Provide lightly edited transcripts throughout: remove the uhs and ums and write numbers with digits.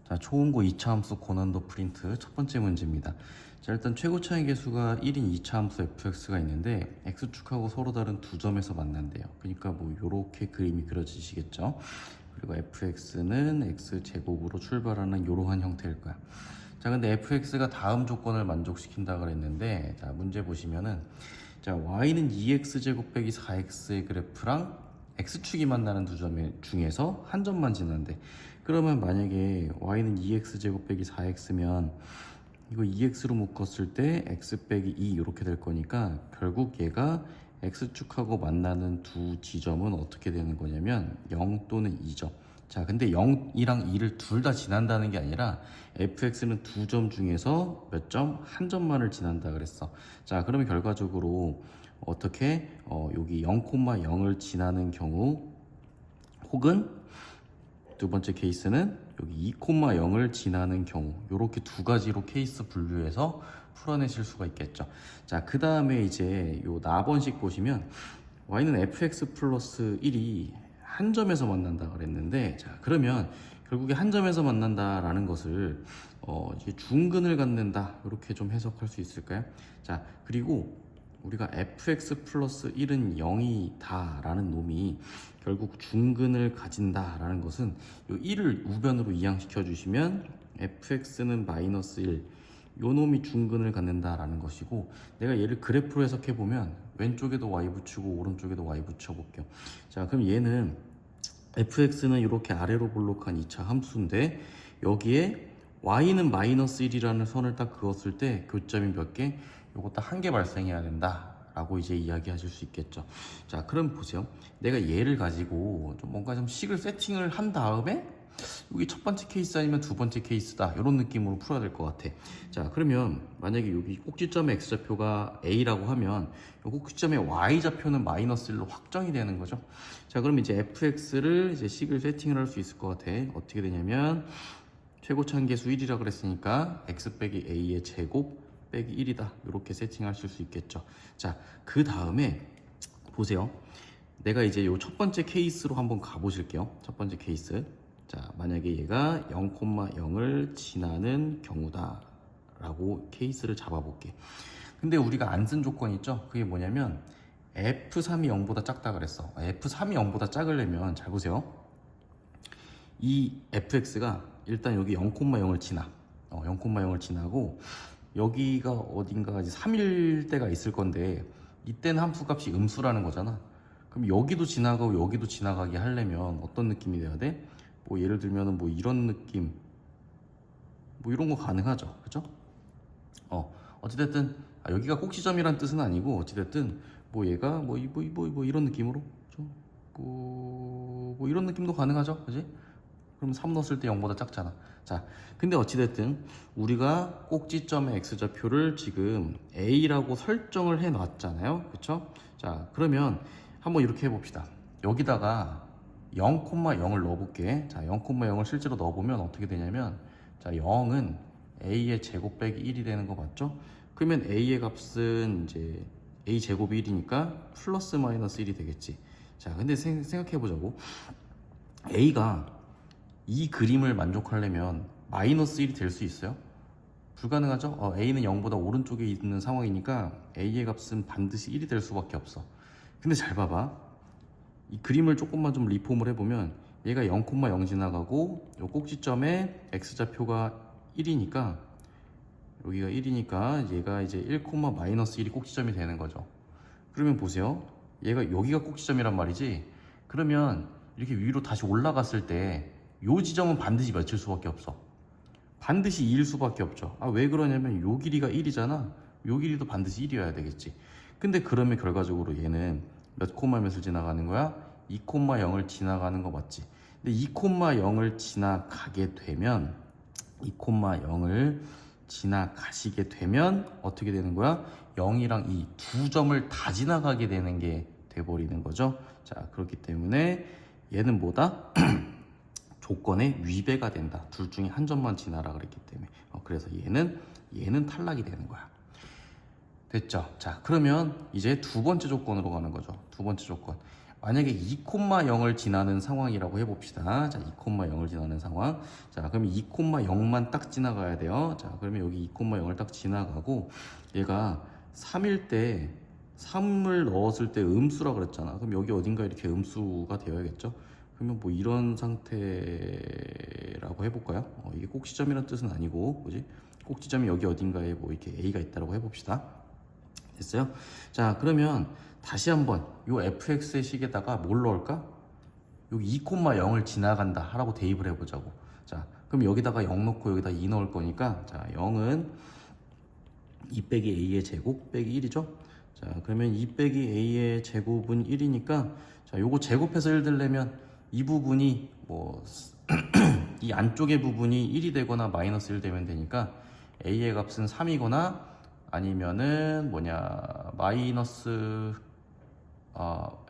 자, 초음고 2차 함수 고난도 프린트 첫 번째 문제입니다. 자, 일단 최고 차이 계수가 1인 2차 함수 fx가 있는데 x축하고 서로 다른 두 점에서 만난대요. 그러니까 뭐 요렇게 그림이 그려지시겠죠. 그리고 fx는 x제곱으로 출발하는 이러한 형태일 거야. 자, 근데 fx가 다음 조건을 만족시킨다 그랬는데, 자, 문제 보시면은, 자, y는 2x제곱 빼기 4x의 그래프랑 x축이 만나는 두 점 중에서 한 점만 지난대. 그러면 만약에 y는 2x제곱 빼기 4x면 이거 2x로 묶었을 때 x 빼기 2 이렇게 될 거니까 결국 얘가 x축하고 만나는 두 지점은 어떻게 되는 거냐면 0 또는 2점. 자, 근데 0이랑 2를 둘 다 지난다는 게 아니라 fx는 두 점 중에서 몇 점? 한 점만을 지난다 그랬어. 자, 그러면 결과적으로 어떻게 여기 0,0을 지나는 경우, 혹은 두 번째 케이스는 여기 2,0을 지나는 경우, 이렇게 두 가지로 케이스 분류해서 풀어내실 수가 있겠죠. 자, 그 다음에 이제 요 나번식 보시면 y는 fx 플러스 1이 한 점에서 만난다 그랬는데, 자, 그러면 결국에 한 점에서 만난다라는 것을 이제 중근을 갖는다, 이렇게 좀 해석할 수 있을까요? 자, 그리고 우리가 fx 플러스 1은 0이다 라는 놈이 결국 중근을 가진다 라는 것은 이 1을 우변으로 이항시켜 주시면 fx는 마이너스 1, 요 놈이 중근을 갖는다 라는 것이고, 내가 얘를 그래프로 해석해 보면 왼쪽에도 y 붙이고 오른쪽에도 y 붙여 볼게요. 자, 그럼 얘는 fx는 이렇게 아래로 볼록한 2차 함수인데, 여기에 y는 마이너스 1이라는 선을 딱 그었을 때 교점이 몇 개? 요거 딱 한 개 발생해야 된다 라고 이제 이야기하실 수 있겠죠. 자, 그럼 보세요. 내가 얘를 가지고 좀 뭔가 좀 식을 세팅을 한 다음에 여기 첫 번째 케이스 아니면 두 번째 케이스다, 이런 느낌으로 풀어야 될 것 같아. 자, 그러면 만약에 여기 꼭지점의 x좌표가 a라고 하면 이 꼭지점의 y좌표는 마이너스 1로 확정이 되는 거죠. 자, 그럼 이제 fx를 이제 식을 세팅을 할 수 있을 것 같아. 어떻게 되냐면 최고차항계수 1이라 그랬으니까 x 빼기 a의 제곱 빼기 1이다, 이렇게 세팅하실 수 있겠죠. 자, 그 다음에 보세요. 내가 이제 요 첫 번째 케이스로 한번 가보실게요. 첫 번째 케이스. 자, 만약에 얘가 0,0을 지나는 경우다 라고 케이스를 잡아볼게. 근데 우리가 안 쓴 조건이 있죠. 그게 뭐냐면 f3이 0보다 작다 그랬어. f3이 0보다 작으려면 잘 보세요. 이 fx가 일단 여기 0,0을 지나 0,0을 지나고, 여기가 어딘가 이제 3일 때가 있을 건데, 이때는 함수값이 음수라는 거잖아. 그럼 여기도 지나가고 여기도 지나가게 하려면 어떤 느낌이 돼야 돼? 뭐 예를 들면은 뭐 이런 느낌, 뭐 이런 거 가능하죠, 그죠? 어찌됐든 여기가 꼭지점이란 뜻은 아니고, 어찌됐든 뭐 얘가 뭐 이런 느낌으로, 그죠? 뭐 이런 느낌도 가능하죠, 그지? 그럼 3 넣었을 때 0보다 작잖아. 자, 근데 어찌됐든 우리가 꼭지점의 x좌표를 지금 a라고 설정을 해 놨잖아요, 그쵸? 자, 그러면 한번 이렇게 해봅시다. 여기다가 0,0을 넣어볼게. 자, 0,0을 실제로 넣어보면 어떻게 되냐면, 자, 0은 a의 제곱 빼기 1이 되는 거 맞죠? 그러면 a의 값은 이제 a 제곱이 1이니까 플러스 마이너스 1이 되겠지. 자, 근데 생각해보자고. a가 이 그림을 만족하려면 마이너스 1이 될 수 있어요? 불가능하죠? a는 0보다 오른쪽에 있는 상황이니까 a의 값은 반드시 1이 될 수밖에 없어. 근데 잘 봐봐. 이 그림을 조금만 좀 리폼을 해보면 얘가 0,0 지나가고 요 꼭지점에 x좌표가 1이니까, 여기가 1이니까 얘가 이제 1, 마이너스 1이 꼭지점이 되는 거죠. 그러면 보세요. 얘가 여기가 꼭지점이란 말이지. 그러면 이렇게 위로 다시 올라갔을 때 요 지점은 반드시 몇일 수밖에 없어. 반드시 2일 수밖에 없죠. 왜 그러냐면 요 길이가 1이잖아. 요 길이도 반드시 1이어야 되겠지. 근데 그러면 결과적으로 얘는 몇 콤마 몇을 지나가는 거야? 2,0을 지나가는 거 맞지? 근데 2,0을 지나가게 되면, 2,0을 지나가시게 되면 어떻게 되는 거야? 0이랑 2 두 점을 다 지나가게 되는 게 돼버리는 거죠. 자, 그렇기 때문에 얘는 뭐다? 조건에 위배가 된다. 둘 중에 한 점만 지나라 그랬기 때문에. 그래서 얘는 탈락이 되는 거야. 됐죠? 자, 그러면 이제 두 번째 조건으로 가는 거죠. 두 번째 조건. 만약에 2,0을 지나는 상황이라고 해봅시다. 자, 2,0을 지나는 상황. 자, 그럼 2,0만 딱 지나가야 돼요. 자, 그러면 여기 2,0을 딱 지나가고 얘가 3일 때 3을 넣었을 때 음수라 그랬잖아. 그럼 여기 어딘가 이렇게 음수가 되어야겠죠. 그러면 뭐 이런 상태라고 해볼까요? 이게 꼭지점이란 뜻은 아니고, 그지? 꼭지점이 여기 어딘가에 뭐 이렇게 A가 있다고 해봅시다. 됐어요? 자, 그러면 다시 한번 요 fx의 식에다가 뭘 넣을까? 여기 2,0을 지나간다 하라고 대입을 해보자고. 자, 그럼 여기다가 0 넣고 여기다 2 넣을 거니까, 자, 0은 2 빼기 a의 제곱 빼기 1이죠. 자, 그러면 2 빼기 a의 제곱은 1이니까, 자, 요거 제곱해서 1 들려면 이 부분이 뭐 이 안쪽의 부분이 1이 되거나 마이너스 1 되면 되니까 a의 값은 3이거나 아니면은 뭐냐 마이너스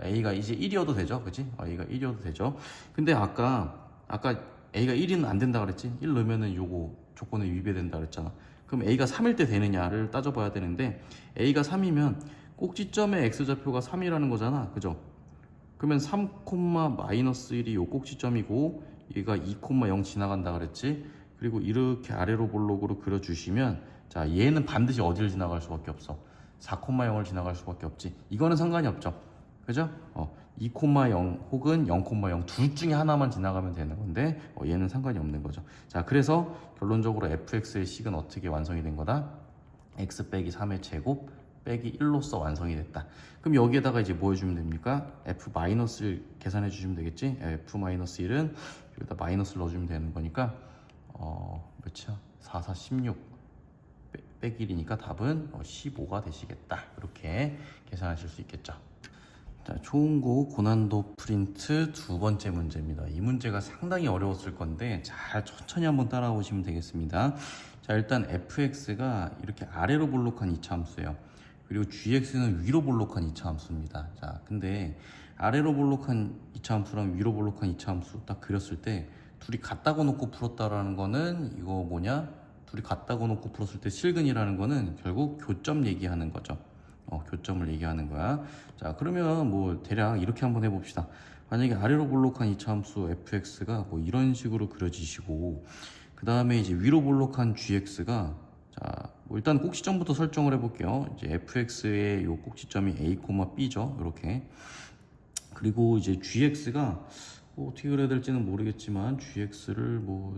a가 이제 1이어도 되죠, 그치? a가 1이어도 되죠. 근데 아까 a가 1이는 안 된다 그랬지? 1 넣으면은 요거 조건에 위배된다 그랬잖아. 그럼 a가 3일 때 되느냐를 따져봐야 되는데, a가 3이면 꼭지점의 x좌표가 3이라는 거잖아, 그죠? 그러면 3, 마이너스 1이 요 꼭지점이고 얘가 2,0 지나간다 그랬지? 그리고 이렇게 아래로 볼록으로 그려주시면, 자, 얘는 반드시 어디를 지나갈 수밖에 없어? 4,0을 지나갈 수밖에 없지. 이거는 상관이 없죠, 그죠? 2,0 혹은 0,0 둘 중에 하나만 지나가면 되는 건데 얘는 상관이 없는 거죠. 자, 그래서 결론적으로 fx의 식은 어떻게 완성이 된 거다? x 빼기 3의 제곱 빼기 1로서 완성이 됐다. 그럼 여기에다가 이제 뭐 해주면 됩니까? f-1 계산해 주시면 되겠지? f-1은 여기다 마이너스를 넣어주면 되는 거니까 몇이야? 4, 4, 16 빼기 1이니까 답은 15가 되시겠다. 이렇게 계산하실 수 있겠죠. 자, 초음고 고난도 프린트 두 번째 문제입니다. 이 문제가 상당히 어려웠을 건데 잘 천천히 한번 따라오시면 되겠습니다. 자, 일단 fx가 이렇게 아래로 볼록한 이차함수예요. 그리고 gx는 위로 볼록한 이차함수입니다. 자, 근데 아래로 볼록한 이차함수랑 위로 볼록한 이차함수 딱 그렸을 때 둘이 같다고 놓고 풀었다라는 거는 이거 뭐냐? 둘이 같다고 놓고 풀었을 때 실근이라는 거는 결국 교점 얘기하는 거죠. 교점을 얘기하는 거야. 자, 그러면 뭐 대략 이렇게 한번 해봅시다. 만약에 아래로 볼록한 이차함수 fx가 뭐 이런 식으로 그려지시고, 그 다음에 이제 위로 볼록한 gx가, 자, 뭐 일단 꼭지점부터 설정을 해볼게요. 이제 fx의 요 꼭지점이 a, b죠. 이렇게. 그리고 이제 gx가 뭐 어떻게 그려야 될지는 모르겠지만 gx를 뭐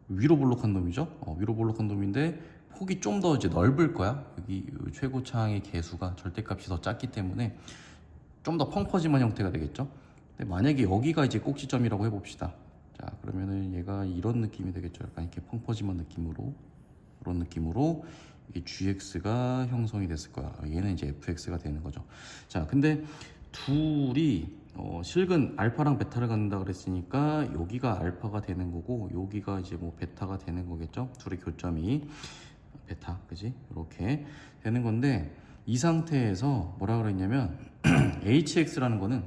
위로 볼록한 놈이죠. 위로 볼록한 놈인데 폭이 좀 더 이제 넓을 거야. 여기 최고차항의 개수가 절대값이 더 작기 때문에 좀 더 펑퍼짐한 형태가 되겠죠. 근데 만약에 여기가 이제 꼭지점이라고 해봅시다. 자, 그러면은 얘가 이런 느낌이 되겠죠. 약간 이렇게 펑퍼짐한 느낌으로, 그런 느낌으로 이게 gx가 형성이 됐을 거야. 얘는 이제 fx가 되는 거죠. 자, 근데 둘이 실근 알파랑 베타를 갖는다 그랬으니까 여기가 알파가 되는 거고 여기가 이제 뭐 베타가 되는 거겠죠. 둘의 교점이 베타, 그지? 이렇게 되는 건데, 이 상태에서 뭐라 그랬냐면 hx라는 거는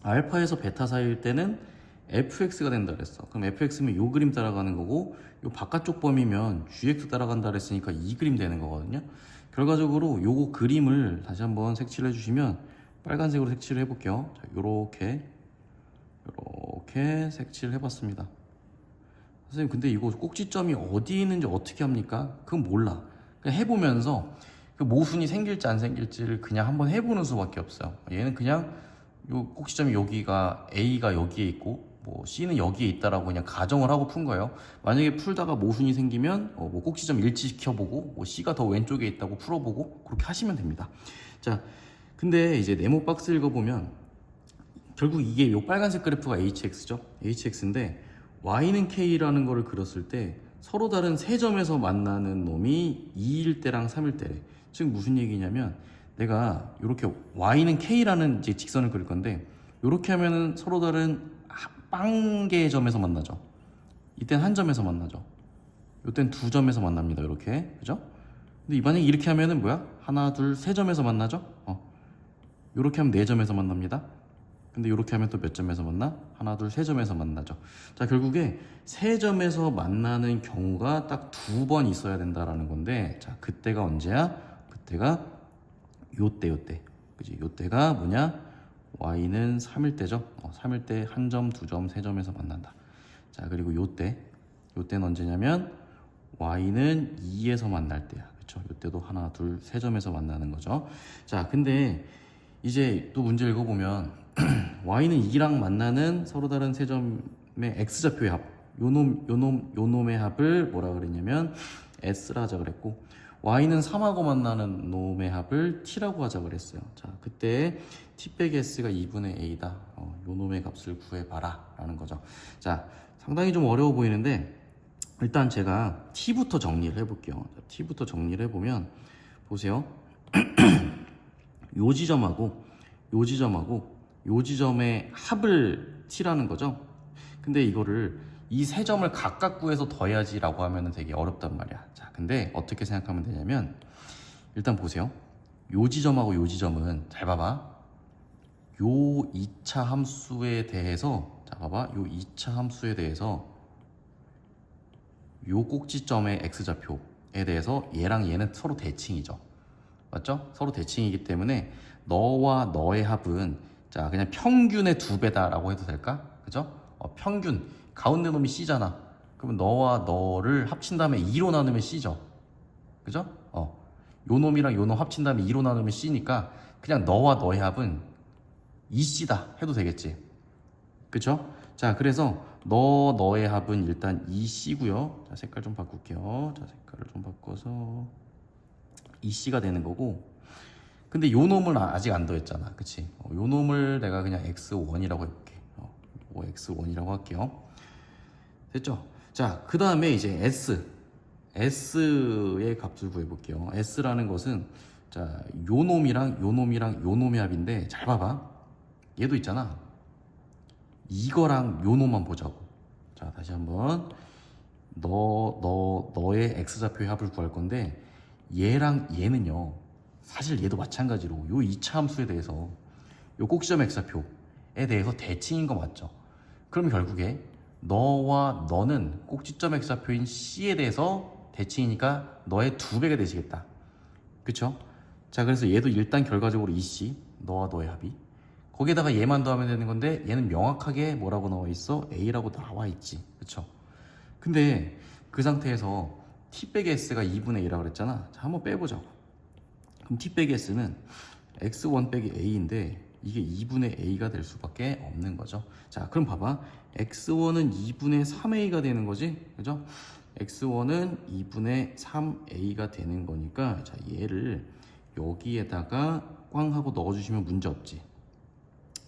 알파에서 베타 사이일 때는 fx가 된다 그랬어. 그럼 fx면 요 그림 따라가는 거고, 요 바깥쪽 범위면 gx 따라간다 그랬으니까 이 그림 되는 거거든요. 결과적으로 요거 그림을 다시 한번 색칠해 주시면, 빨간색으로 색칠을 해볼게요. 자, 요렇게 색칠을 해봤습니다. 선생님, 근데 이거 꼭지점이 어디 있는지 어떻게 합니까? 그건 몰라. 그냥 해보면서 그 모순이 생길지 안 생길지를 그냥 한번 해보는 수밖에 없어요. 얘는 그냥 요 꼭지점이 여기가 A가 여기에 있고 뭐 C는 여기에 있다라고 그냥 가정을 하고 푼 거예요. 만약에 풀다가 모순이 생기면 뭐 꼭지점 일치시켜보고 뭐 C가 더 왼쪽에 있다고 풀어보고 그렇게 하시면 됩니다. 자, 근데 이제 네모 박스 읽어보면 결국 이게 요 빨간색 그래프가 hx죠. hx인데 y는 k라는 거를 그렸을 때 서로 다른 세 점에서 만나는 놈이 2일 때랑 3일 때래. 즉 무슨 얘기냐면 내가 이렇게 y는 k라는 이제 직선을 그릴 건데 이렇게 하면은 서로 다른 빵 개의 점에서 만나죠. 이땐 한 점에서 만나죠. 이땐 두 점에서 만납니다. 이렇게, 그죠? 근데 만약에 이렇게 하면은 뭐야? 하나, 둘, 세 점에서 만나죠? 이렇게 하면 네 점에서 만납니다. 근데 이렇게 하면 또 몇 점에서 만나? 하나, 둘, 세 점에서 만나죠. 자, 결국에 세 점에서 만나는 경우가 딱 두 번 있어야 된다라는 건데, 자, 그때가 언제야? 그때가 요때. 그지? 요때가 뭐냐? y는 3일 때죠. 3일 때 한 점, 두 점, 세 점에서 만난다. 자, 그리고 요때는 언제냐면 y는 2에서 만날 때야. 그렇죠? 요때도 하나, 둘, 세 점에서 만나는 거죠. 자, 근데 이제 또 문제 읽어보면 y는 2랑 만나는 서로 다른 세 점의 x좌표의 합, 요놈의 합을 뭐라 그랬냐면 s라 하자 그랬고, y는 3하고 만나는 놈의 합을 t라고 하자 그랬어요. 자, 그때 t 빼기 s가 2분의 a다. 요놈의 값을 구해봐라 라는 거죠. 자, 상당히 좀 어려워 보이는데 일단 제가 t부터 정리를 해볼게요. 자, t부터 정리를 해보면 보세요. 요 지점하고 요 지점의 합을 t라는 거죠. 근데 이거를 이 세 점을 각각 구해서 더해야지 라고 하면 되게 어렵단 말이야. 자, 근데 어떻게 생각하면 되냐면 일단 보세요. 요 지점하고 요 지점은 잘 봐봐. 요 2차 함수에 대해서, 자 봐봐, 요 2차 함수에 대해서 요 꼭지점의 x좌표에 대해서 얘랑 얘는 서로 대칭이죠. 맞죠? 서로 대칭이기 때문에 너와 너의 합은 자 그냥 평균의 2배다 라고 해도 될까? 그죠? 평균 가운데 놈이 c잖아. 그러면 너와 너를 합친 다음에 2로 나누면 c죠. 그죠? 요 놈이랑 요 놈 합친 다음에 2로 나누면 c니까 그냥 너와 너의 합은 2c다 해도 되겠지. 그쵸? 자, 그래서 너의 합은 일단 2c고요. 자, 색깔 좀 바꿀게요. 자, 색깔을 좀 바꿔서 2c가 되는 거고, 근데 요 놈을 아직 안 더했잖아. 그치? 요 놈을 내가 그냥 x1이라고 해볼게. x1이라고 할게요. 됐죠? 자, 그 다음에 이제 s의 값을 구해볼게요. s라는 것은 자, 요 놈이랑 요 놈의 합인데 잘 봐봐. 얘도 있잖아. 이거랑 요 놈만 보자고. 자, 다시 한번 너의 x좌표의 합을 구할 건데 얘랑 얘는요, 사실 얘도 마찬가지로 요 2차 함수에 대해서 요 꼭지점 x좌표에 대해서 대칭인 거 맞죠? 그럼 결국에 너와 너는 꼭지점 x좌표인 c에 대해서 대칭이니까 너의 2배가 되시겠다. 그쵸? 자, 그래서 얘도 일단 결과적으로 2c, 너와 너의 합이, 거기에다가 얘만 더하면 되는 건데 얘는 명확하게 뭐라고 나와 있어? a라고 나와 있지. 그쵸? 근데 그 상태에서 t 빼기 s가 2분의 1이라고 그랬잖아. 자, 한번 빼보자고. 그럼 t 빼기 s는 x1 빼기 a인데 이게 2분의 a가 될 수밖에 없는 거죠. 자, 그럼 봐봐. x1은 2분의 3a가 되는 거지. 그죠? x1은 2분의 3a가 되는 거니까 자, 얘를 여기에다가 꽝 하고 넣어주시면 문제 없지.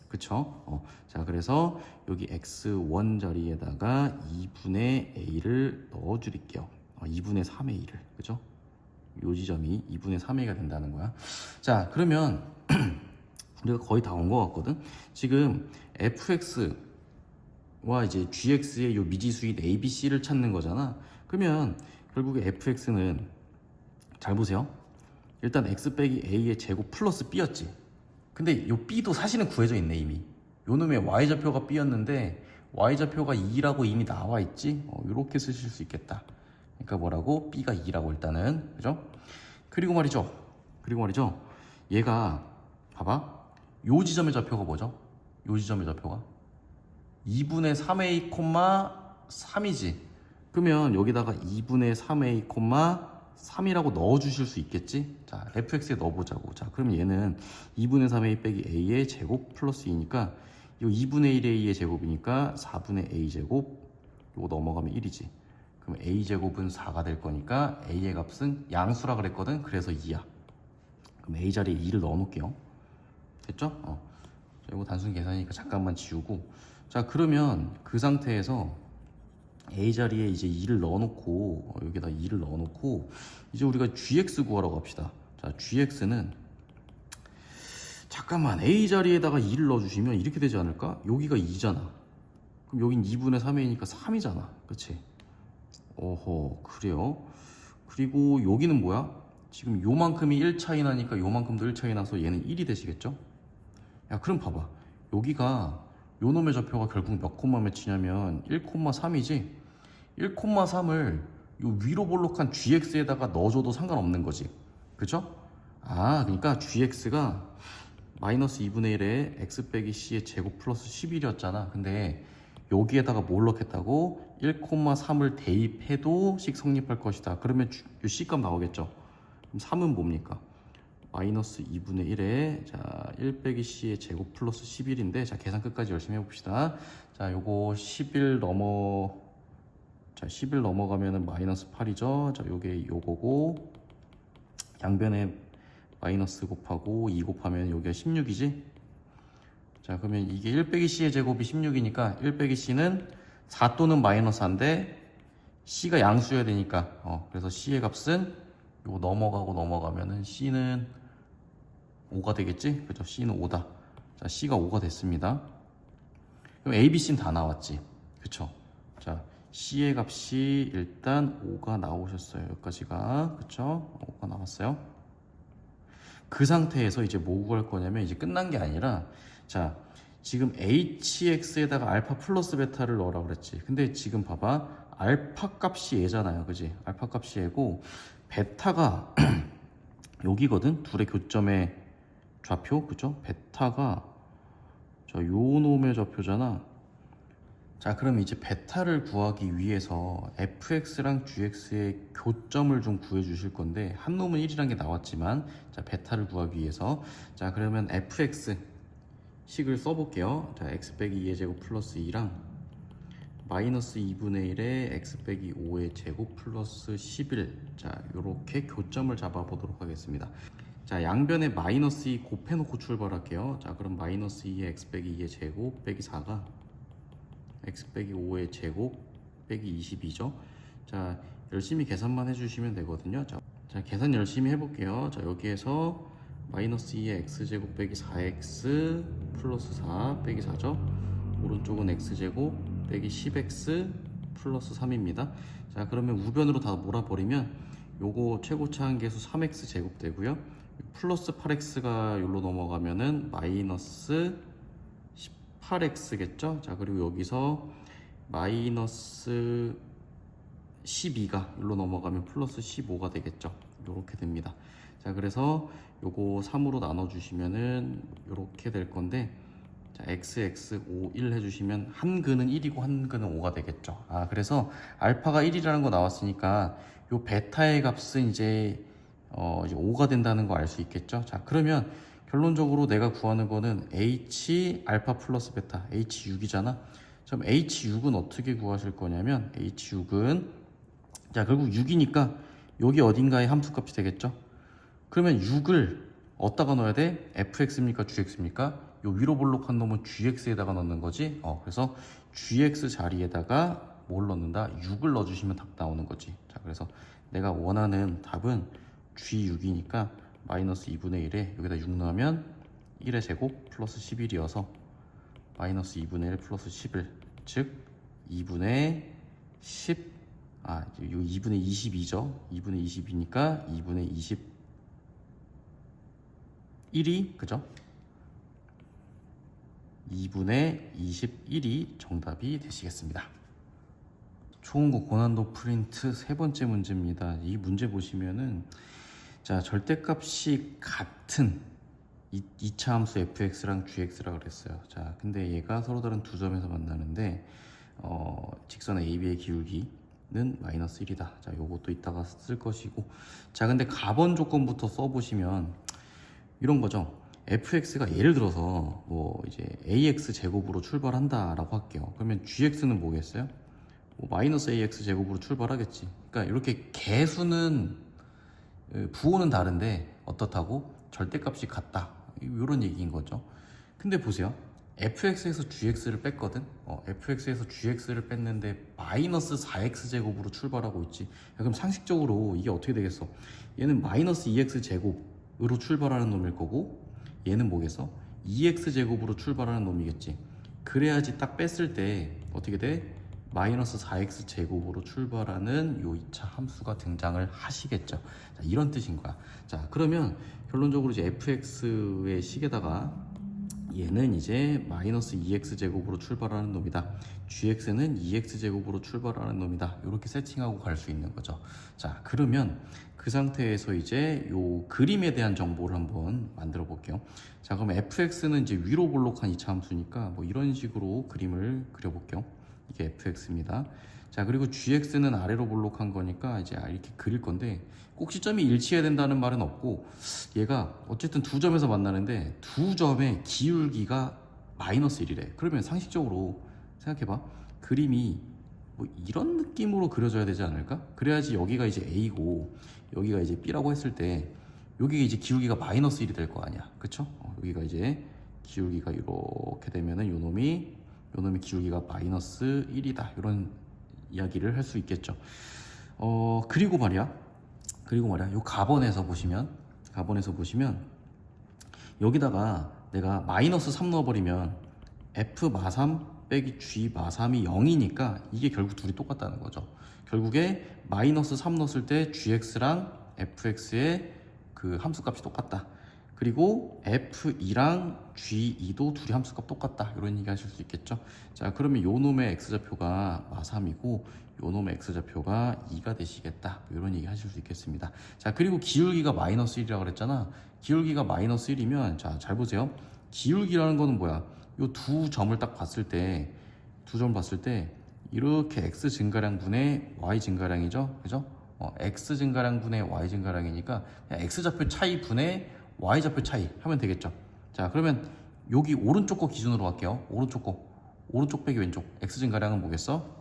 그쵸? 자, 그래서 여기 x1 자리에다가 2분의 a를 넣어드릴게요. 2분의 3의 1을. 그죠? 요 지점이 2분의 3a가 된다는 거야. 자, 그러면 우리가 거의 다 온 것 같거든? 지금 fx와 이제 gx의 요 미지수인 abc를 찾는 거잖아. 그러면 결국에 fx는 잘 보세요. 일단 x 빼기 a의 제곱 플러스 b였지. 근데 요 b도 사실은 구해져 있네 이미. 요 놈의 y좌표가 b였는데 y좌표가 2라고 이미 나와 있지. 요렇게 쓰실 수 있겠다. 그러니까 뭐라고? b가 2라고 일단은. 그죠? 그리고 말이죠. 얘가 봐봐. 요 지점의 좌표가 뭐죠? 요 지점의 좌표가 2분의 3a, 3이지. 그러면 여기다가 2분의 3a, 3이라고 넣어주실 수 있겠지? 자, fx에 넣어보자고. 자, 그럼 얘는 2분의 3a 빼기 a의 제곱 플러스 2니까 이 2분의 1a의 제곱이니까 4분의 a 제곱, 요거 넘어가면 1이지. 그럼 a 제곱은 4가 될 거니까 a의 값은 양수라 그랬거든. 그래서 2야. 그럼 a 자리에 2를 넣어 놓을게요. 됐죠? 자, 이거 단순 계산이니까 잠깐만 지우고. 자, 그러면 그 상태에서 a 자리에 이제 2를 넣어놓고 여기다 2를 넣어놓고 이제 우리가 gx 구하라고 합시다. 자, gx는 잠깐만 a 자리에다가 2를 넣어주시면 이렇게 되지 않을까? 여기가 2잖아. 그럼 여긴 2분의 3a니까 3이잖아. 그치? 어허, 그래요. 그리고 여기는 뭐야? 지금 요만큼이 1 차이 나니까 요만큼도 1 차이 나서 얘는 1이 되시겠죠? 야, 그럼 봐봐. 여기가 요 놈의 좌표가 결국 몇 콤마 몇이냐면 1,3이지. 1,3을 요 위로 볼록한 gx에다가 넣어줘도 상관없는 거지. 그죠? 아, 그러니까 gx가 마이너스 2분의 1에 x 빼기 c의 제곱 플러스 11이었잖아. 근데 여기에다가 뭘 넣겠다고? 1,3을 대입해도 식 성립할 것이다. 그러면 이 c값 나오겠죠. 그럼 3은 뭡니까? 마이너스 2분의 1에 자, 1 빼기 c의 제곱 플러스 11인데 자, 계산 끝까지 열심히 해봅시다. 자, 요거 11 넘어가면은 마이너스 8이죠. 자, 요게 요거고 양변에 마이너스 곱하고 2 곱하면 여기가 16이지. 자, 그러면 이게 1 빼기 c의 제곱이 16이니까 1 빼기 c는 4 또는 마이너스 4인데 c가 양수여야 되니까 그래서 c의 값은 요거 넘어가면은 c는 5가 되겠지? 그죠? c는 5다. 자, c가 5가 됐습니다. 그럼 a, b, c는 다 나왔지. 그쵸? 자, c의 값이 일단 5가 나오셨어요. 여기까지가. 그쵸? 5가 나왔어요. 그 상태에서 이제 뭐 구할 거냐면 이제 끝난 게 아니라 자, 지금 hx에다가 알파 플러스 베타를 넣으라고 그랬지. 근데 지금 봐봐. 알파 값이 얘잖아요. 그지? 알파 값이 얘고 베타가 여기거든. 둘의 교점의 좌표. 그죠? 베타가 자, 요 놈의 좌표잖아. 자, 그럼 이제 베타를 구하기 위해서 fx랑 gx의 교점을 좀 구해 주실 건데 한 놈은 1이라는 게 나왔지만 자, 베타를 구하기 위해서 자, 그러면 fx 식을 써볼게요. 자, x 빼기 2의 제곱 플러스 2랑 마이너스 2분의 1에 x 빼기 5의 제곱 플러스 11 자, 요렇게 교점을 잡아보도록 하겠습니다. 자, 양변에 마이너스 2 곱해놓고 출발할게요. 자, 그럼 마이너스 2의 x 빼기 2의 제곱 빼기 4가 x 빼기 5의 제곱 빼기 22죠. 자, 열심히 계산만 해주시면 되거든요. 자, 계산 열심히 해볼게요. 자, 여기에서 마이너스 2의 x제곱 빼기 4x 플러스 4 빼기 4죠. 오른쪽은 x제곱 빼기 10x 플러스 3입니다. 자, 그러면 우변으로 다 몰아버리면 요거 최고차 한계수 3x 제곱 되고요. 플러스 8x가 여기로 넘어가면은 마이너스 18x겠죠. 자, 그리고 여기서 마이너스 12가 여기로 넘어가면 플러스 15가 되겠죠. 이렇게 됩니다. 자, 그래서 요거 3으로 나눠주시면은 이렇게 될 건데 자, x, 5, 1 해주시면 한 근은 1이고 한 근은 5가 되겠죠. 아, 그래서 알파가 1이라는 거 나왔으니까 요 베타의 값은 이제 5가 된다는 거 알 수 있겠죠. 자, 그러면 결론적으로 내가 구하는 거는 h 알파 플러스 베타 h6이잖아. 그럼 h6은 어떻게 구하실 거냐면 h6은 자, 결국 6이니까 여기 어딘가에 함수값이 되겠죠. 그러면 6을 어디다가 넣어야 돼? fx입니까 gx입니까? 요 위로 볼록한 놈은 gx에다가 넣는 거지. 그래서 gx 자리에다가 뭘 넣는다? 6을 넣어주시면 답 나오는 거지. 자, 그래서 내가 원하는 답은 g6이니까 마이너스 2분의 1에 여기다 6 넣으면 1의 제곱 플러스 11이어서 마이너스 2분의 1 플러스 11 즉 2분의 10 이거 2분의 22죠. 2분의 22니까 2분의 21이 그죠? 2분의 21이 정답이 되시겠습니다. 초음고 고난도 프린트 세 번째 문제입니다. 이 문제 보시면은 자, 절대값이 같은 2차 함수 fx랑 gx라 그랬어요. 자, 근데 얘가 서로 다른 두 점에서 만나는데 직선 AB의 기울기는 마이너스 1이다. 자, 요것도 이따가 쓸 것이고 자, 근데 가번 조건부터 써보시면 이런 거죠. fx가 예를 들어서 뭐 이제 ax 제곱으로 출발한다라고 할게요. 그러면 gx는 뭐겠어요? 마이너스 ax 제곱으로 출발하겠지. 그러니까 이렇게 개수는 부호는 다른데 어떻다고? 절대값이 같다. 이런 얘기인 거죠. 근데 보세요. fx에서 gx를 뺐거든. fx에서 gx를 뺐는데 마이너스 4x 제곱으로 출발하고 있지. 그럼 상식적으로 이게 어떻게 되겠어? 얘는 마이너스 2x 제곱으로 출발하는 놈일 거고 얘는 뭐겠어? 2x 제곱으로 출발하는 놈이겠지. 그래야지 딱 뺐을 때 어떻게 돼? 마이너스 4x 제곱으로 출발하는 요 2차 함수가 등장을 하시겠죠. 자, 이런 뜻인 거야. 자, 그러면 결론적으로 이제 fx의 식에다가 얘는 이제 마이너스 2x제곱으로 출발하는 놈이다. gx는 2x제곱으로 출발하는 놈이다. 이렇게 세팅하고 갈 수 있는 거죠. 자, 그러면 그 상태에서 이제 요 그림에 대한 정보를 한번 만들어 볼게요. 자, 그럼 fx는 이제 위로 볼록한 이차 함수니까 뭐 이런 식으로 그림을 그려 볼게요. 이게 fx입니다. 자, 그리고 gx는 아래로 볼록한 거니까 이제 이렇게 그릴 건데 꼭 시점이 일치해야 된다는 말은 없고, 얘가 어쨌든 두 점에서 만나는데 두 점의 기울기가 마이너스 1이래. 그러면 상식적으로 생각해봐. 그림이 뭐 이런 느낌으로 그려져야 되지 않을까? 그래야지 여기가 이제 A고 여기가 이제 B라고 했을 때 여기가 이제 기울기가 마이너스 1이 될 거 아니야. 그쵸? 여기가 이제 기울기가 이렇게 되면은 요 놈이 기울기가 마이너스 1이다. 이런 이야기를 할 수 있겠죠. 그리고 말이야, 요 가번에서 보시면 여기다가 내가 마이너스 3 넣어버리면 f 마3 빼기 g 마3이 0이니까 이게 결국 둘이 똑같다는 거죠. 결국에 마이너스 3 넣었을 때 gx랑 fx의 그 함수값이 똑같다. 그리고 f2랑 g2도 둘이 함수값 똑같다. 이런 얘기 하실 수 있겠죠. 자, 그러면 요 놈의 x좌표가 마3이고 요 놈의 x좌표가 2가 되시겠다. 이런 얘기 하실 수 있겠습니다. 자, 그리고 기울기가 마이너스 1이라고 그랬잖아. 기울기가 마이너스 1이면 자, 잘 보세요. 기울기라는 거는 뭐야? 요 두 점을 딱 봤을 때 이렇게 x 증가량 분의 y 증가량이죠. 그죠? x 증가량 분의 y 증가량이니까 그냥 x좌표 차이 분의 y좌표 차이 하면 되겠죠. 자, 그러면 여기 오른쪽 거 기준으로 할게요. 오른쪽 빼기 왼쪽 x 증가량은 뭐겠어?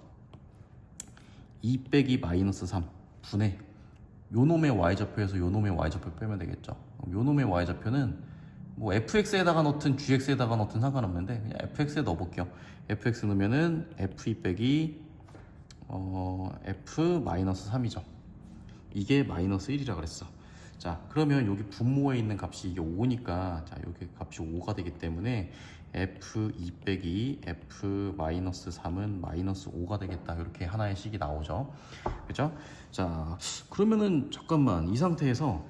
2 빼기 마이너스 3 분의 요 놈의 y좌표에서 요 놈의 y좌표 빼면 되겠죠. 요 놈의 y좌표는 뭐 fx에다가 넣든 gx에다가 넣든 상관없는데 그냥 fx에 넣어볼게요. fx 넣으면은 f2 빼기 f 마이너스 3이죠. 이게 마이너스 1이라 그랬어. 자, 그러면 여기 분모에 있는 값이 이게 5니까 자, 여기 값이 5가 되기 때문에 f2 빼기 f 마이너스 3은 마이너스 5가 되겠다. 이렇게 하나의 식이 나오죠. 그죠? 자, 그러면은 잠깐만 이 상태에서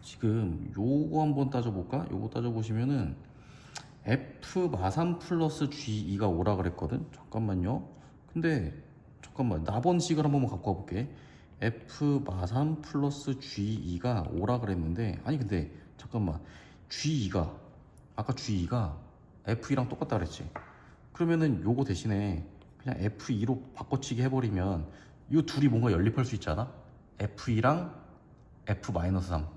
지금 요거 한번 따져볼까? 요거 따져보시면은 f 마3 플러스 g2가 5라 그랬거든. 잠깐만요. 근데 잠깐만 나번식을 한번 갖고 와볼게. f 마3 플러스 g2가 5라 그랬는데 아니 근데 잠깐만 아까 g2가 f2랑 똑같다 그랬지. 그러면은 요거 대신에 그냥 f2로 바꿔치기 해버리면 이 둘이 뭔가 연립할 수 있잖아. f2랑 f 마이너스 3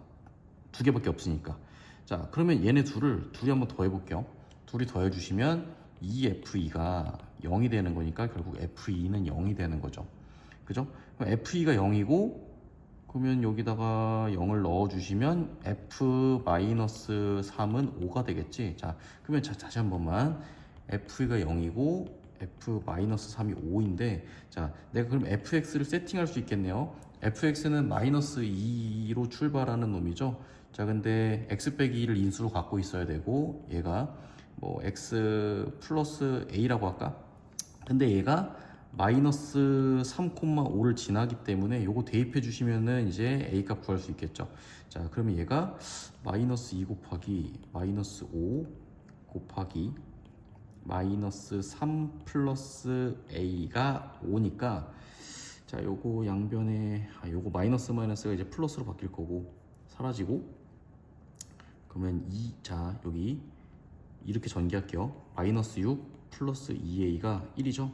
두 개밖에 없으니까. 자, 그러면 얘네 둘이 한번 더 해볼게요. 둘이 더해주시면 2f2가 0이 되는 거니까 결국 f2는 0이 되는 거죠. 그죠? 그럼 f2가 0이고 그러면 여기다가 0을 넣어주시면 f-3은 5가 되겠지. 자, 그러면 다시 한 번만 f2가 0이고 f-3이 5인데 자, 내가 그럼 fx를 세팅할 수 있겠네요. fx는 마이너스 2로 출발하는 놈이죠. 자, 근데 x 빼기 2를 인수로 갖고 있어야 되고 얘가 뭐 x 플러스 a라고 할까? 근데 얘가 마이너스 3,5를 지나기 때문에 요거 대입해 주시면은 이제 a 값 구할 수 있겠죠. 자, 그러면 얘가 마이너스 2 곱하기 마이너스 5 곱하기 마이너스 3 플러스 a가 5니까 자, 요거 양변에 요거 마이너스 마이너스가 이제 플러스로 바뀔 거고 사라지고 그러면 자, 여기 이렇게 전개할게요. 마이너스 6 플러스 2a가 1이죠.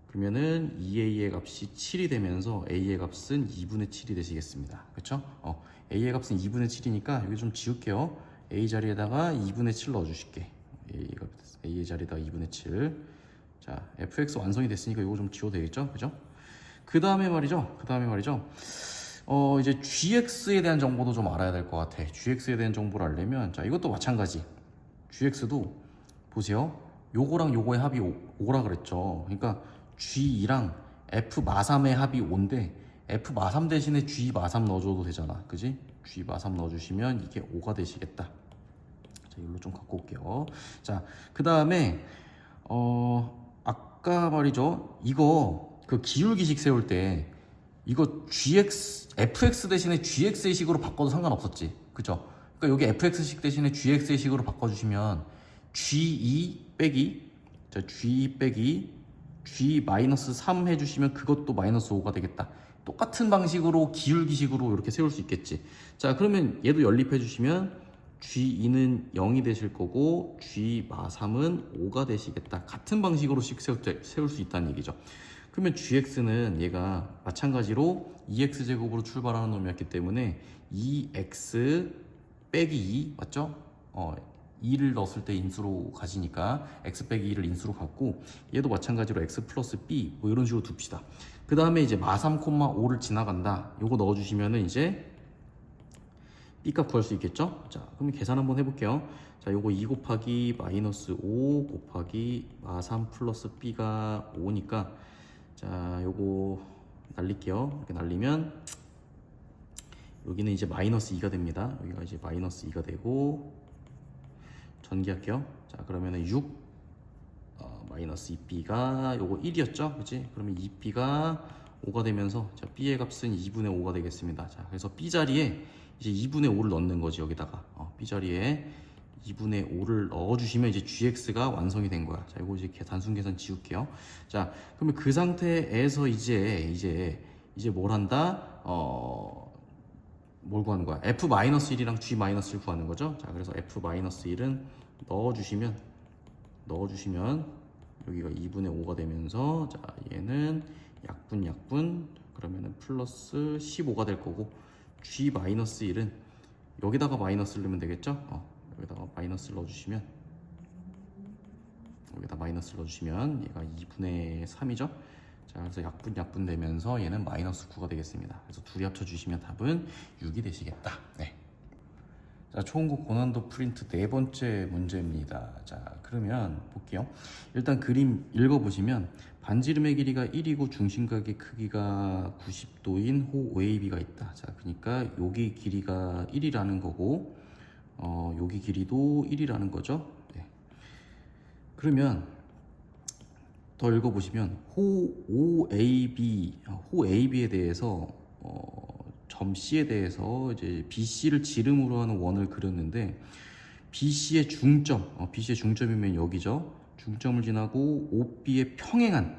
그러면은 2a의 값이 7이 되면서 a의 값은 2분의 7이 되시겠습니다. 그렇죠? a의 값은 2분의 7이니까 여기 좀 지울게요. a 자리에다가 2분의 7 넣어주실게. a의 자리에다가 2분의 7. 자, fx 완성이 됐으니까 이거 좀 지워도 되겠죠? 그죠? 그 다음에 말이죠. 이제 gx에 대한 정보도 좀 알아야 될 것 같아. gx에 대한 정보를 알려면 자, 이것도 마찬가지. gx도 보세요. 요거랑 요거의 합이 5라 그랬죠. 그러니까 g2랑 f 마3의 합이 5인데 f 마3 대신에 g 마3 넣어줘도 되잖아. 그지? g 마3 넣어주시면 이게 5가 되시겠다. 자, 이걸로 좀 갖고 올게요. 자, 그 다음에 아까 말이죠. 이거 그 기울기식 세울 때 이거 fx 대신에 gx의 식으로 바꿔도 상관없었지. 그죠? 그러니까 여기 fx식 대신에 gx의 식으로 바꿔주시면 G2 빼기 자 G2 빼기 G-3 해주시면 그것도 -5가 되겠다. 똑같은 방식으로 기울기식으로 이렇게 세울 수 있겠지. 자 그러면 얘도 연립해 주시면 G2는 0이 되실 거고 G-3은 5가 되시겠다. 같은 방식으로 세울 수 있다는 얘기죠. 그러면 GX는 얘가 마찬가지로 2x제곱으로 출발하는 놈이었기 때문에 2x 빼기 2 맞죠? 2를 넣었을 때 인수로 가지니까 x 빼기 2를 인수로 갖고 얘도 마찬가지로 x 플러스 b 뭐 이런 식으로 둡시다. 그 다음에 이제 마3,5를 지나간다. 요거 넣어주시면은 이제 b 값 구할 수 있겠죠? 자, 그럼 계산 한번 해볼게요. 자, 요거 2 곱하기 -5 곱하기 마3 플러스 b가 5니까 자, 요거 날릴게요. 이렇게 날리면 여기는 이제 -2가 됩니다. 여기가 이제 -2가 되고 전기할게요. 자, 그러면은 6 -2b가 요거 1이었죠? 그치? 그러면 2b가 5가 되면서 자, b의 값은 2분의 5가 되겠습니다. 자, 그래서 b 자리에 이제 2분의 5를 넣는 거지 여기다가 b 자리에 2분의 5를 넣어주시면 이제 gx가 완성이 된 거야. 자, 이거 이제 단순 계산 지울게요. 자, 그러면 그 상태에서 이제 뭘 한다? 뭘 구하는 거야? f-1이랑 g-1을 구하는 거죠. 자, 그래서 f-1은 넣어주시면 여기가 2분의 5가 되면서 자, 얘는 약분 그러면은 플러스 15가 될 거고 g-1은 여기다가 마이너스를 넣으면 되겠죠. 여기다가 마이너스를 넣어주시면 얘가 2분의 3이죠. 자, 그래서 약분 되면서 얘는 -9가 되겠습니다. 그래서 둘이 합쳐주시면 답은 6이 되시겠다. 네. 자, 초음속 고난도 프린트 네 번째 문제입니다. 자, 그러면 볼게요. 일단 그림 읽어보시면 반지름의 길이가 1이고 중심각의 크기가 90도인 호 OAB가 있다. 자, 그러니까 여기 길이가 1이라는 거고 여기 길이도 1이라는 거죠. 네. 그러면 더 읽어보시면 호 AB에 대해서 점 C에 대해서 이제 BC를 지름으로 하는 원을 그렸는데 BC의 중점이면 여기죠. 중점을 지나고 OB의 평행한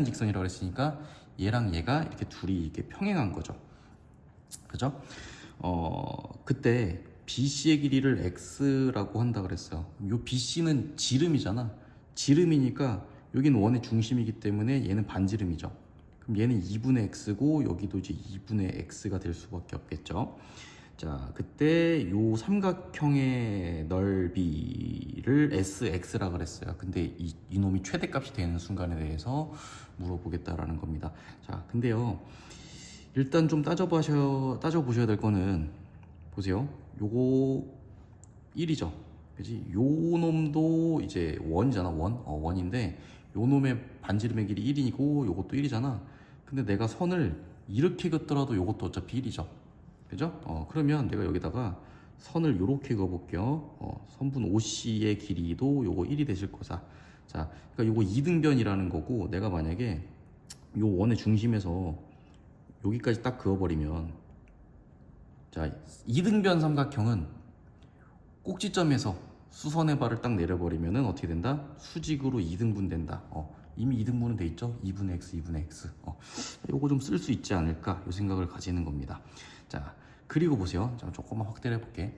직선이라고 했으니까 얘랑 얘가 이렇게 둘이 이렇게 평행한 거죠. 그죠? 그때 BC의 길이를 X라고 한다 그랬어요. 요 BC는 지름이잖아. 지름이니까 여기는 원의 중심이기 때문에 얘는 반지름이죠. 그럼 얘는 2분의 x고 여기도 이제 2분의 x가 될 수밖에 없겠죠. 자, 그때 요 삼각형의 넓이를 SX라 그랬어요. 근데 이놈이 최대값이 되는 순간에 대해서 물어보겠다라는 겁니다. 자, 근데요. 일단 좀 따져보셔야 될 거는 보세요. 요거 1이죠. 그지? 요 놈도 이제 원이잖아. 원인데 요 놈의 반지름의 길이 1이고 요것도 1이잖아. 근데 내가 선을 이렇게 긋더라도 요것도 어차피 1이죠. 그죠? 그러면 내가 여기다가 선을 요렇게 그어볼게요. 선분 OC의 길이도 요거 1이 되실 거자. 자, 그러니까 요거 2등변이라는 거고 내가 만약에 요 원의 중심에서 여기까지 딱 그어버리면 자, 2등변 삼각형은 꼭지점에서 수선의 발을 딱 내려버리면은 어떻게 된다? 수직으로 2등분 된다. 이미 2등분은 돼 있죠? 2분의 x. 요거 좀 쓸 수 있지 않을까? 요 생각을 가지는 겁니다. 자, 그리고 보세요. 자, 조금만 확대를 해볼게.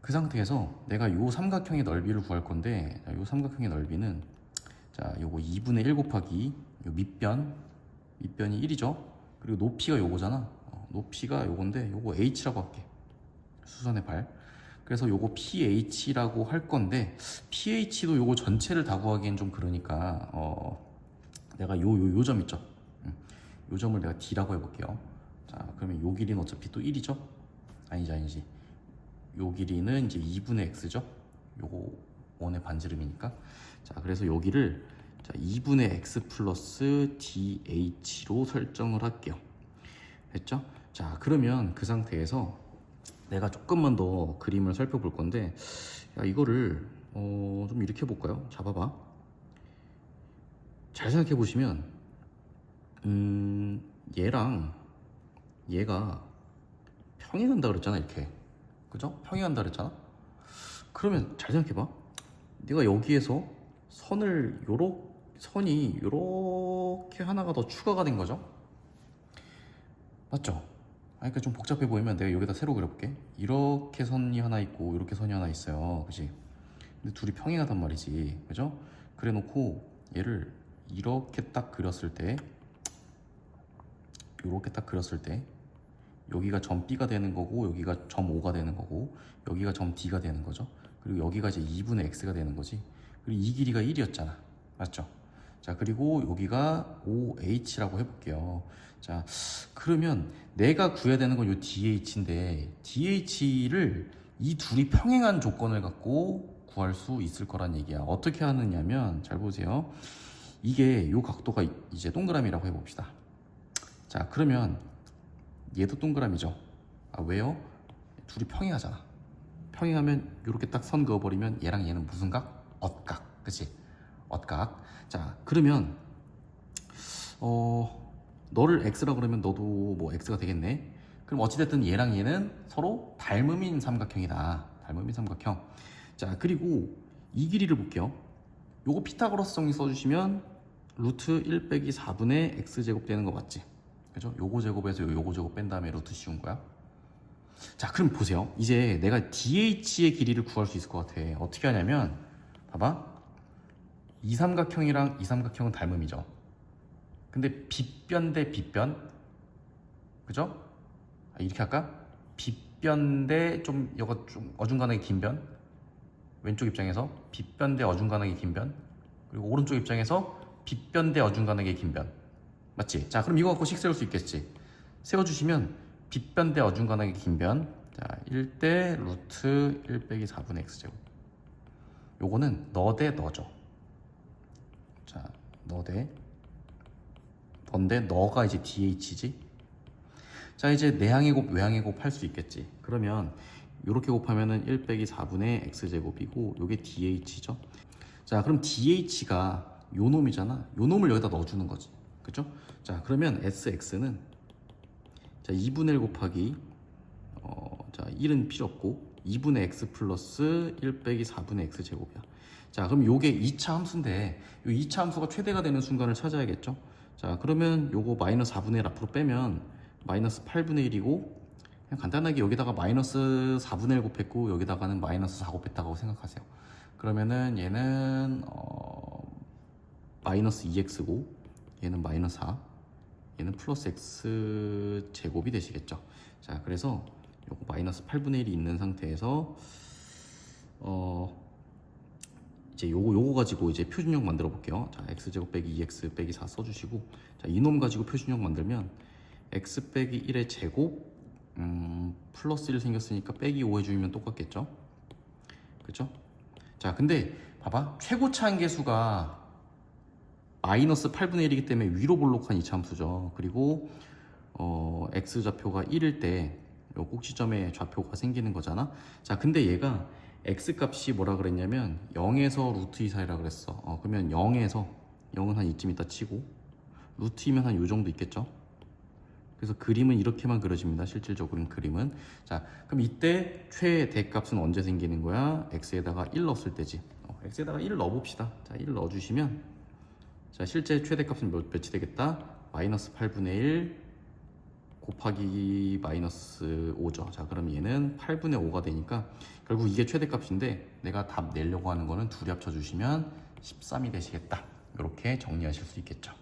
그 상태에서 내가 요 삼각형의 넓이를 구할 건데, 자, 요 삼각형의 넓이는 자, 요거 2분의 1 곱하기 요 밑변이 1이죠? 그리고 높이가 요거잖아. 높이가 요건데 요거 h라고 할게. 수선의 발. 그래서 요거 PH라고 할 건데 PH도 요거 전체를 다 구하기엔 좀 그러니까 내가 요 점 있죠. 요 점을 내가 D라고 해볼게요. 자, 그러면 요 길이는 어차피 또 1이죠? 아니지. 요 길이는 이제 2분의 X죠? 요거 원의 반지름이니까. 자, 그래서 여기를 자, 2분의 X 플러스 DH로 설정을 할게요. 됐죠? 자, 그러면 그 상태에서 내가 조금만 더 그림을 살펴볼 건데 야, 이거를 좀 이렇게 해볼까요? 잡아봐. 잘 생각해 보시면 얘랑 얘가 평행한다 그랬잖아. 이렇게 그죠? 평행한다 그랬잖아. 그러면 잘 생각해봐. 내가 여기에서 선이 요렇게 하나가 더 추가가 된 거죠. 맞죠? 그러니까 좀 복잡해 보이면 내가 여기다 새로 그려볼게. 이렇게 선이 하나 있고 이렇게 선이 하나 있어요. 그치? 근데 둘이 평행하단 말이지. 그죠? 그래 놓고 얘를 이렇게 딱 그렸을 때, 이렇게 딱 그렸을 때 여기가 점 B가 되는 거고 여기가 점 O가 되는 거고 여기가 점 D가 되는 거죠. 그리고 여기가 이제 2분의 X가 되는 거지. 그리고 이 길이가 1이었잖아. 맞죠? 자, 그리고 여기가 OH라고 해볼게요. 자, 그러면 내가 구해야 되는 건 요 DH인데 DH를 이 둘이 평행한 조건을 갖고 구할 수 있을 거란 얘기야. 어떻게 하느냐면 잘 보세요. 이게 요 각도가 이제 동그라미라고 해봅시다. 자, 그러면 얘도 동그라미죠. 아, 왜요? 둘이 평행하잖아. 평행하면 이렇게 딱 선 그어버리면 얘랑 얘는 무슨 각? 엇각. 그치? 엇각. 자, 그러면 너를 X라 그러면 너도 뭐 X가 되겠네. 그럼 어찌됐든 얘랑 얘는 서로 닮음인 삼각형이다. 닮음인 삼각형. 자, 그리고 이 길이를 볼게요. 요거 피타고라스 정리 써주시면 루트 1 빼기 4분의 X제곱 되는 거 맞지? 그죠? 요거 제곱에서 요거 제곱 뺀 다음에 루트 씌운 거야. 자, 그럼 보세요. 이제 내가 DH의 길이를 구할 수 있을 것 같아. 어떻게 하냐면 봐봐. 이 삼각형이랑 이 삼각형은 닮음이죠. 근데 빗변 대 빗변, 그죠? 이렇게 할까? 빗변 대 좀 이거 좀 어중간하게 긴 변, 왼쪽 입장에서 빗변 대 어중간하게 긴 변, 그리고 오른쪽 입장에서 빗변 대 어중간하게 긴 변. 맞지? 자, 그럼 이거 갖고 식 세울 수 있겠지? 세워주시면 빗변 대 어중간하게 긴 변, 자, 1대 루트 1 빼기 4분의 X제곱. 요거는 너 대 너죠. 자, 너인데 너가 이제 DH지. 자, 이제 내항의 곱 외항의 곱 할 수 있겠지. 그러면 이렇게 곱하면은 1 빼기 4분의 X제곱이고 요게 DH죠. 자, 그럼 DH가 요 놈이잖아. 요 놈을 여기다 넣어주는 거지. 그죠? 자, 그러면 SX는 자 2분의 1 곱하기 자 1은 필요 없고 2분의 X 플러스 1 빼기 4분의 X제곱이야. 자, 그럼 요게 2차 함수인데 요 2차 함수가 최대가 되는 순간을 찾아야겠죠. 자, 그러면 요거 마이너스 4분의 1 앞으로 빼면 마이너스 8분의 1이고 그냥 간단하게 여기다가 마이너스 4분의 1 곱했고 여기다가는 마이너스 4 곱했다고 생각하세요. 그러면은 얘는 마이너스 2x고 얘는 마이너스 4, 얘는 플러스 x 제곱이 되시겠죠. 자, 그래서 요거 마이너스 8분의 1이 있는 상태에서 이제 요거 가지고 이제 표준형 만들어 볼게요. 자, x제곱 빼기 2x 빼기 4 써주시고, 자, 이놈 가지고 표준형 만들면 x 빼기 1의 제곱 플러스 1 생겼으니까 빼기 5 해주면 똑같겠죠. 그죠? 자, 근데 봐봐, 최고차 한계수가 마이너스 8분의 1이기 때문에 위로 볼록한 이차함수죠. 그리고 x 좌표가 1일 때 요 꼭지점에 좌표가 생기는 거잖아. 자, 근데 얘가 x 값이 뭐라 그랬냐면 0에서 루트 2 사이라 그랬어. 그러면 0에서 0은 한 이쯤 있다 치고 루트 2면 한 요 정도 있겠죠. 그래서 그림은 이렇게만 그려집니다. 실질적으로는 그림은. 자, 그럼 이때 최대값은 언제 생기는 거야? x에다가 1 넣었을 때지. x에다가 1 넣어봅시다. 자, 1 넣어주시면 자, 실제 최대값은 몇이 되겠다? 마이너스 8분의 1 곱하기 마이너스 5죠. 자, 그럼 얘는 8분의 5가 되니까 결국 이게 최대값인데 내가 답 내려고 하는 거는 둘이 합쳐주시면 13이 되시겠다. 이렇게 정리하실 수 있겠죠.